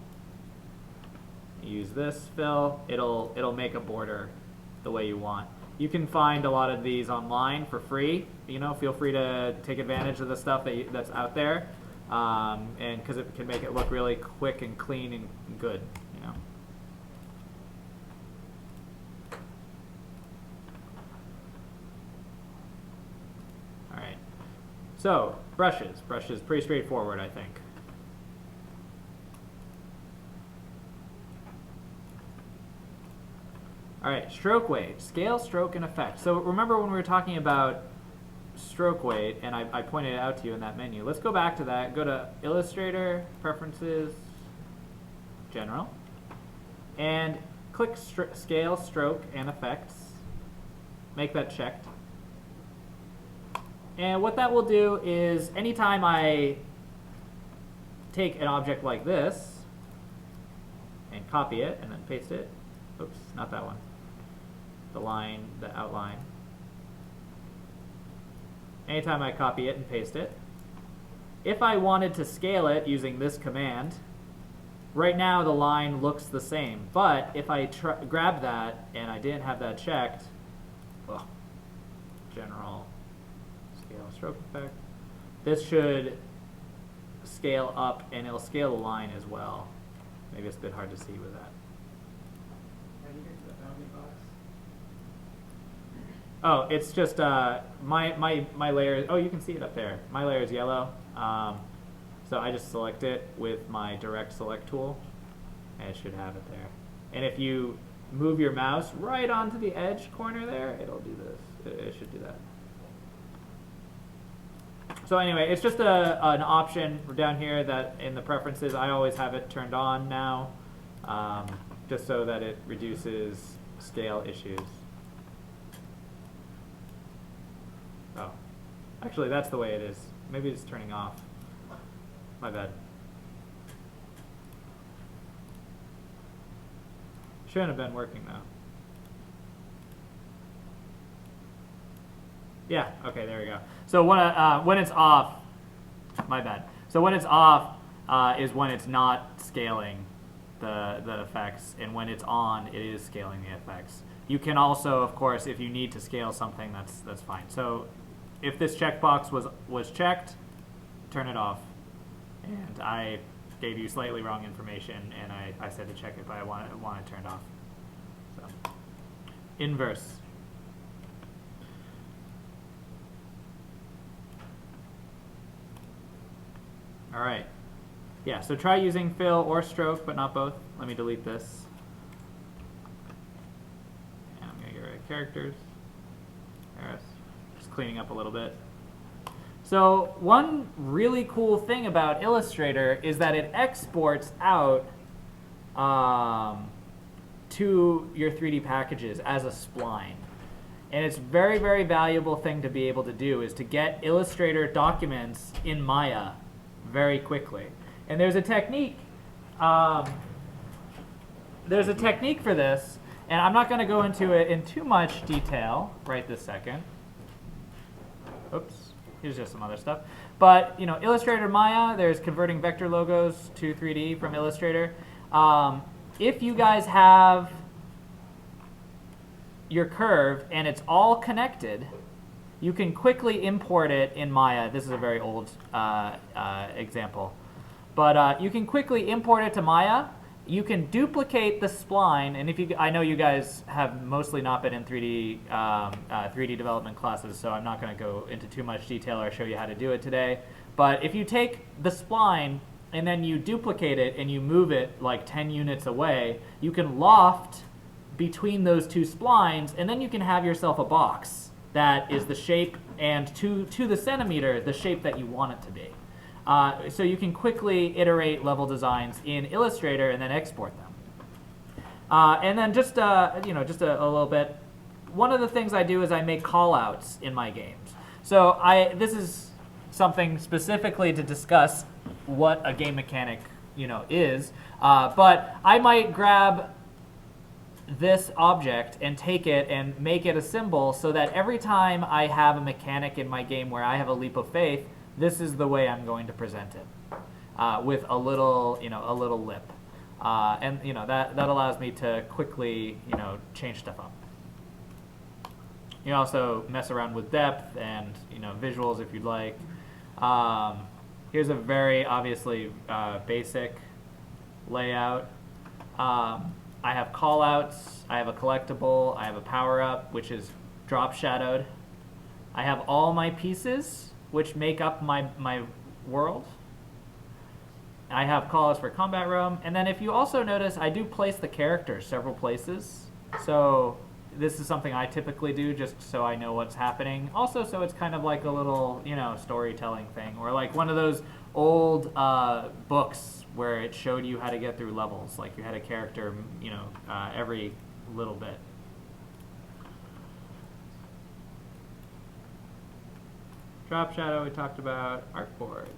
use this fill, it'll make a border the way you want. You can find a lot of these online for free. You know, feel free to take advantage of the stuff that's out there, and because it can make it look really quick and clean and good. You know. All right. So brushes, pretty straightforward, I think. All right, stroke weight, scale, stroke, and effect. So remember when we were talking about stroke weight, and I pointed it out to you in that menu. Let's go back to that. Go to Illustrator, Preferences, General, and click Scale, Stroke, and Effects. Make that checked. And what that will do is anytime I take an object like this and copy it and then paste it, oops, not that one. The line, the outline. anytime I copy it and paste it. If I wanted to scale it using this command, right now the line looks the same. But if I grab that and I didn't have that checked, well, general scale stroke effect, this should scale up and it'll scale the line as well. Maybe it's a bit hard to see with that. How do you get to the bounding box? Oh, it's just my layer. Oh, you can see it up there. My layer is yellow. So I just select it with my direct select tool, and it should have it there. And if you move your mouse right onto the edge corner there, it'll do this. It should do that. So anyway, it's just an option down here that in the preferences, I always have it turned on now, just so that it reduces scale issues. Oh, actually that's the way it is. Maybe it's turning off. My bad. Shouldn't have been working though. Yeah, okay, there we go. So when it's off, my bad. So when it's off is when it's not scaling the effects, and when it's on, it is scaling the effects. You can also, of course, if you need to scale something, that's fine. So if this checkbox was checked, turn it off. And I gave you slightly wrong information, and I said to check it, but I want it turned off. So inverse. All right. Yeah, so try using fill or stroke, but not both. Let me delete this. And I'm going to get rid of characters. There's just cleaning up a little bit. So one really cool thing about Illustrator is that it exports out to your 3D packages as a spline. And it's a very, very valuable thing to be able to do is to get Illustrator documents in Maya very quickly. And there's a technique. There's a technique for this, and I'm not going to go into it in too much detail right this second. Oops. Here's just some other stuff. But Illustrator Maya, there's converting vector logos to 3D from Illustrator. If you guys have your curve and it's all connected, you can quickly import it in Maya. This is a very old example. But you can quickly import it to Maya. You can duplicate the spline, and I know you guys have mostly not been in 3D development classes, so I'm not going to go into too much detail or show you how to do it today. But if you take the spline and then you duplicate it and you move it like 10 units away, you can loft between those two splines, and then you can have yourself a box that is the shape and to the centimeter the shape that you want it to be. So you can quickly iterate level designs in Illustrator and then export them. And then just a little bit. One of the things I do is I make callouts in my games. So this is something specifically to discuss what a game mechanic is. But I might grab this object and take it and make it a symbol so that every time I have a mechanic in my game where I have a leap of faith, this is the way I'm going to present it, with a little lip, and that allows me to quickly change stuff up. You can also mess around with depth and visuals if you'd like. Here's a very obviously basic layout. I have callouts. I have a collectible. I have a power up, which is drop shadowed. I have all my pieces, which make up my world. I have callouts for combat room, and then if you also notice, I do place the characters several places. So this is something I typically do just so I know what's happening. Also, so it's kind of like a little storytelling thing, or like one of those old books where it showed you how to get through levels, like you had a character every little bit. Drop shadow we talked about, artboards.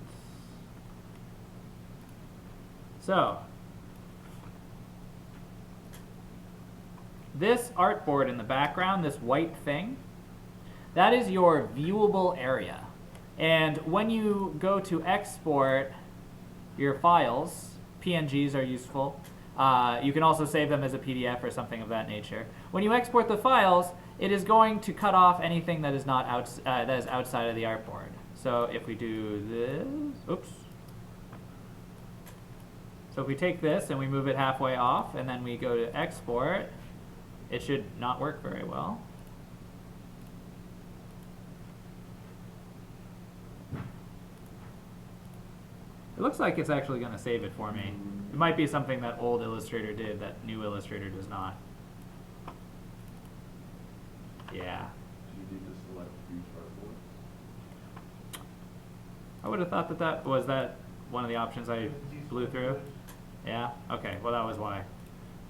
So this artboard in the background, this white thing, that is your viewable area. And when you go to export your files, PNGs are useful. You can also save them as a PDF or something of that nature. When you export the files, it is going to cut off anything that is not that is outside of the artboard. So if we do this, oops. So if we take this and we move it halfway off, and then we go to export, it should not work very well. It looks like it's actually going to save it for me. It might be something that old Illustrator did that new Illustrator does not. Yeah. Do you need to select each artboard? I would have thought that that was one of the options I blew through. Yeah? Okay, well that was why.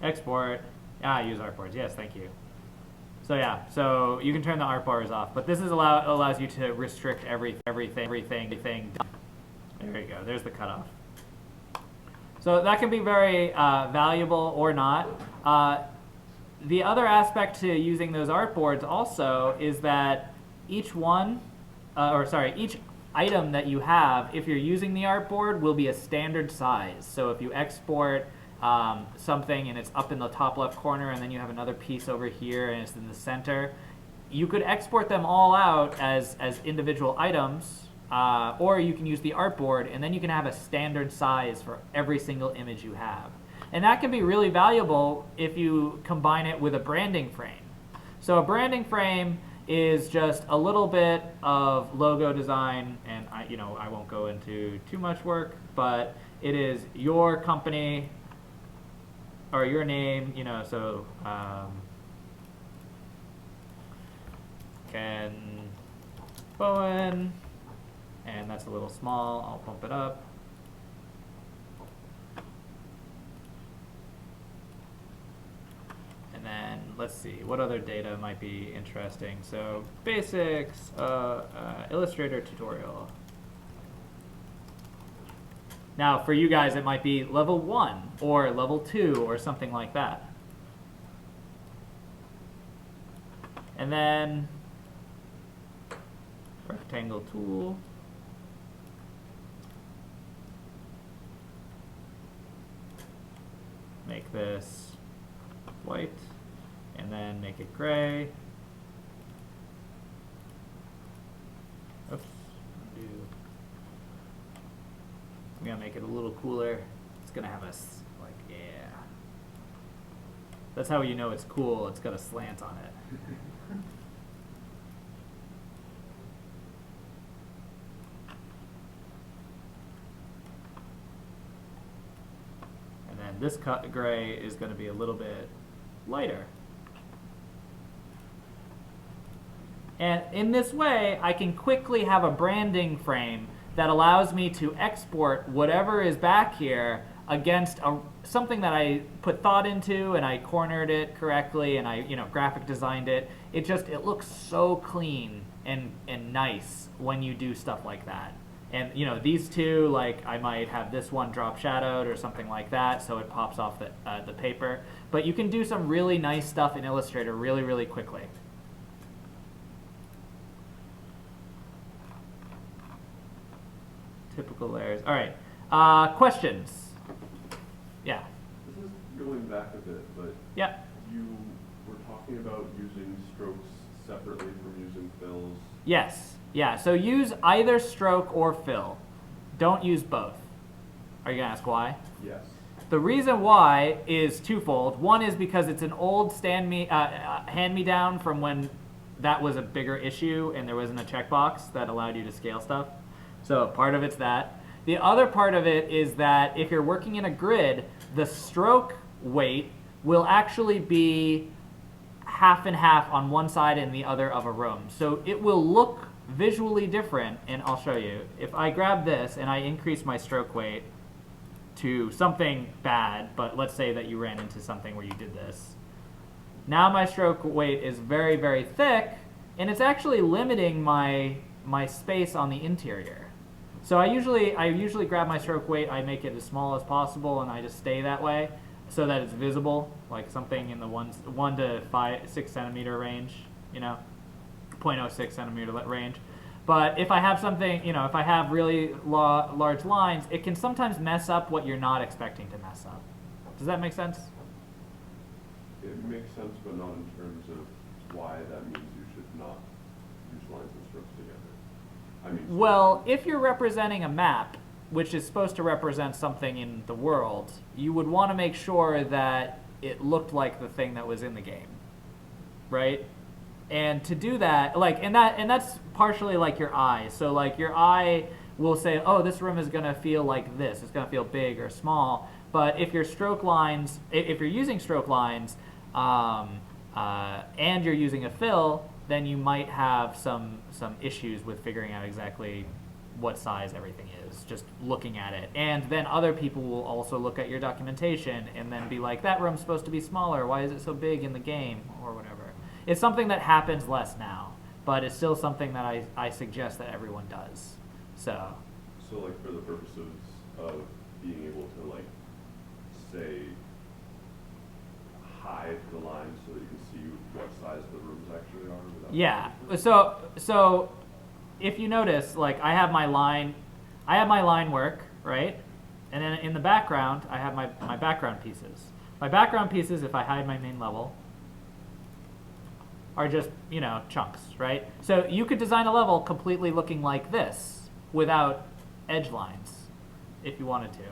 Export. Use artboards. Yes, thank you. So yeah, so you can turn the artbars off, but this is allows you to restrict everything. There you go. There's the cutoff. So that can be very valuable or not. The other aspect to using those artboards also is that each item that you have, if you're using the artboard, will be a standard size. So if you export something and it's up in the top left corner, and then you have another piece over here and it's in the center, you could export them all out as individual items. Or you can use the artboard, and then you can have a standard size for every single image you have. And that can be really valuable if you combine it with a branding frame. So a branding frame is just a little bit of logo design, and I won't go into too much work, but it is your company or your name, so Ken Bowen. And that's a little small. I'll pump it up. And then let's see, what other data might be interesting? So basics, Illustrator tutorial. Now for you guys, it might be level 1 or level 2 or something like that. And then rectangle tool. Make this white, and then make it gray. Oops, I'm gonna make it a little cooler. It's gonna have yeah. That's how you know it's cool. It's got a slant on it. This gray is going to be a little bit lighter. And in this way, I can quickly have a branding frame that allows me to export whatever is back here against something that I put thought into, and I cornered it correctly, and I graphic designed it. It looks so clean and nice when you do stuff like that. And these two, like I might have this one drop shadowed or something like that, so it pops off the paper. But you can do some really nice stuff in Illustrator really, really quickly. Typical layers. All right. Questions? Yeah. This is going back a bit, but yeah. You were talking about using strokes separately from using fills. Yes. Yeah, so use either stroke or fill. Don't use both. Are you going to ask why? Yes. The reason why is twofold. One is because it's an old hand-me-down from when that was a bigger issue and there wasn't a checkbox that allowed you to scale stuff. So part of it's that. The other part of it is that if you're working in a grid, the stroke weight will actually be half and half on one side and the other of a room. So it will look visually different, and I'll show you. If I grab this and I increase my stroke weight to something bad, but let's say that you ran into something where you did this. Now my stroke weight is very, very thick, and it's actually limiting my space on the interior. So I usually grab my stroke weight, I make it as small as possible, and I just stay that way so that it's visible, like something in the 1 to 6 centimeter range, 0.06 centimeter range. But if I have something, if I have really large lines, it can sometimes mess up what you're not expecting to mess up. Does that make sense? It makes sense, but not in terms of why that means you should not use lines and strokes together. I mean, Well, if you're representing a map, which is supposed to represent something in the world, you would want to make sure that it looked like the thing that was in the game, right? And to do that, and that's partially like your eye. So like your eye will say, oh, this room is going to feel like this. It's going to feel big or small. But if your stroke lines, if you're using stroke lines, and you're using a fill, then you might have some issues with figuring out exactly what size everything is, just looking at it. And then other people will also look at your documentation and then be like, that room's supposed to be smaller. Why is it so big in the game? Or whatever. It's something that happens less now, but it's still something that I suggest that everyone does. So like for the purposes of being able to like say hide the lines so that you can see what size the rooms actually are without yeah. So if you notice, like I have my line work, right? And then in the background, I have my background pieces. My background pieces, if I hide my main level, are just, chunks, right? So you could design a level completely looking like this without edge lines if you wanted to.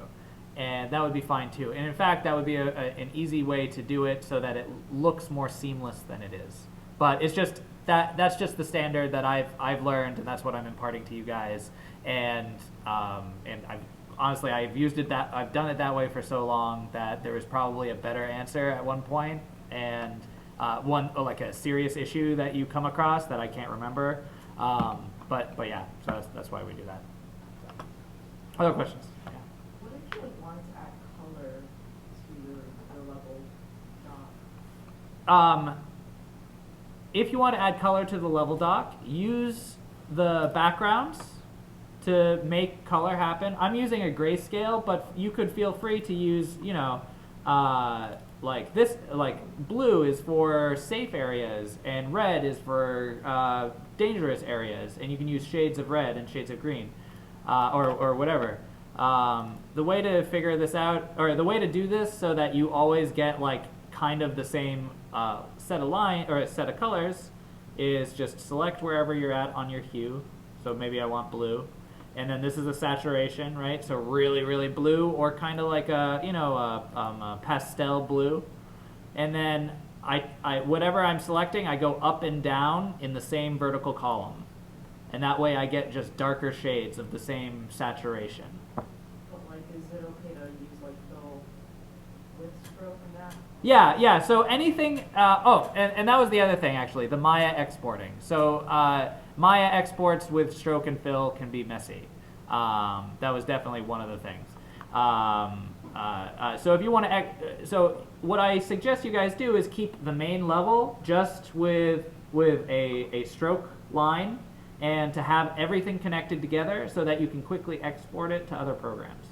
And that would be fine too. And in fact, that would be an easy way to do it so that it looks more seamless than it is. But it's just that's just the standard that I've learned, and that's what I'm imparting to you guys. And I've used it I've done it that way for so long that there was probably a better answer at one point, and like a serious issue that you come across that I can't remember. But yeah, so that's why we do that. So. Other questions? Yeah. What if you want to add color to your level doc? If you want to add color to the level doc, use the backgrounds to make color happen. I'm using a grayscale, but you could feel free to use, like this, like blue is for safe areas and red is for dangerous areas, and you can use shades of red and shades of green, or whatever. The way to figure this out, or the way to do this so that you always get like kind of the same set of colors, is just select wherever you're at on your hue. So maybe I want blue. And then this is a saturation, right? So really, really blue, or kind of like a pastel blue. And then whatever I'm selecting, I go up and down in the same vertical column. And that way I get just darker shades of the same saturation. But like, is it okay to use like fill with stroke and that? Yeah. So anything, and that was the other thing actually, the Maya exporting. So Maya exports with stroke and fill can be messy. That was definitely one of the things. So if you want to, so what I suggest you guys do is keep the main level just with a stroke line, and to have everything connected together so that you can quickly export it to other programs.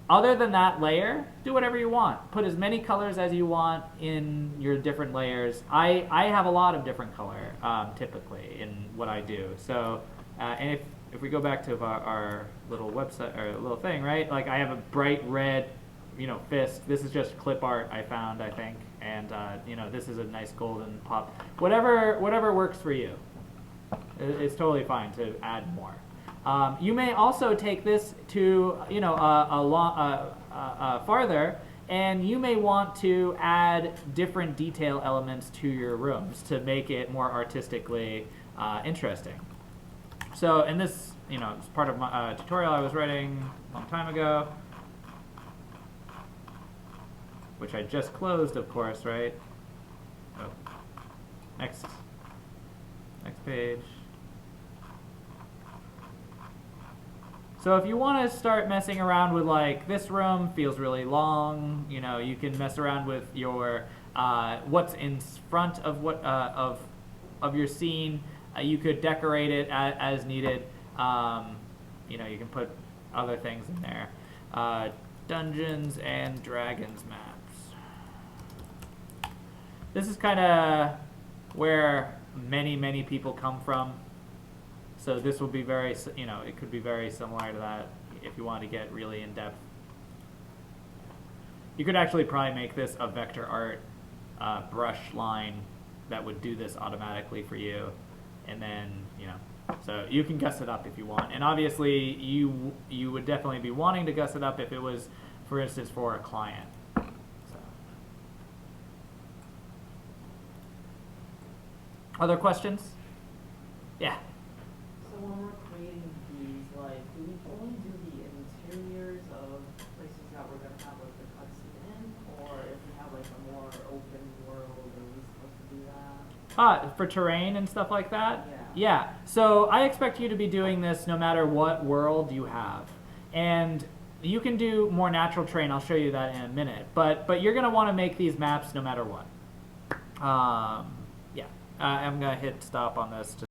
Other than that layer, do whatever you want. Put as many colors as you want in your different layers. I have a lot of different color typically in what I do. So, and if we go back to our little website or little thing, right? Like I have a bright red, fist. This is just clip art I found, I think, and this is a nice golden pop. Whatever works for you. It's totally fine to add more. You may also take this to farther, and you may want to add different detail elements to your rooms to make it more artistically interesting. So, and this, it's part of my tutorial I was writing a long time ago, which I just closed, of course, right? Oh, next page. So if you want to start messing around with like this room feels really long, you can mess around with your what's in front of of your scene. You could decorate it as needed. You can put other things in there. Dungeons and Dragons maps. This is kind of where many people come from. So this will be very, it could be very similar to that if you want to get really in depth. You could actually probably make this a vector art brush line that would do this automatically for you, and then so you can guss it up if you want. And obviously you would definitely be wanting to guss it up if it was, for instance, for a client. So. Other questions? Yeah. So when we're creating these, like, do we only do the interiors of places that we're gonna have like the cutscene in, or if we have like a more open world, are we supposed to do that? For terrain and stuff like that? Yeah. Yeah. So I expect you to be doing this no matter what world you have. And you can do more natural terrain. I'll show you that in a minute. But you're going to want to make these maps no matter what. Yeah. I'm going to hit stop on this to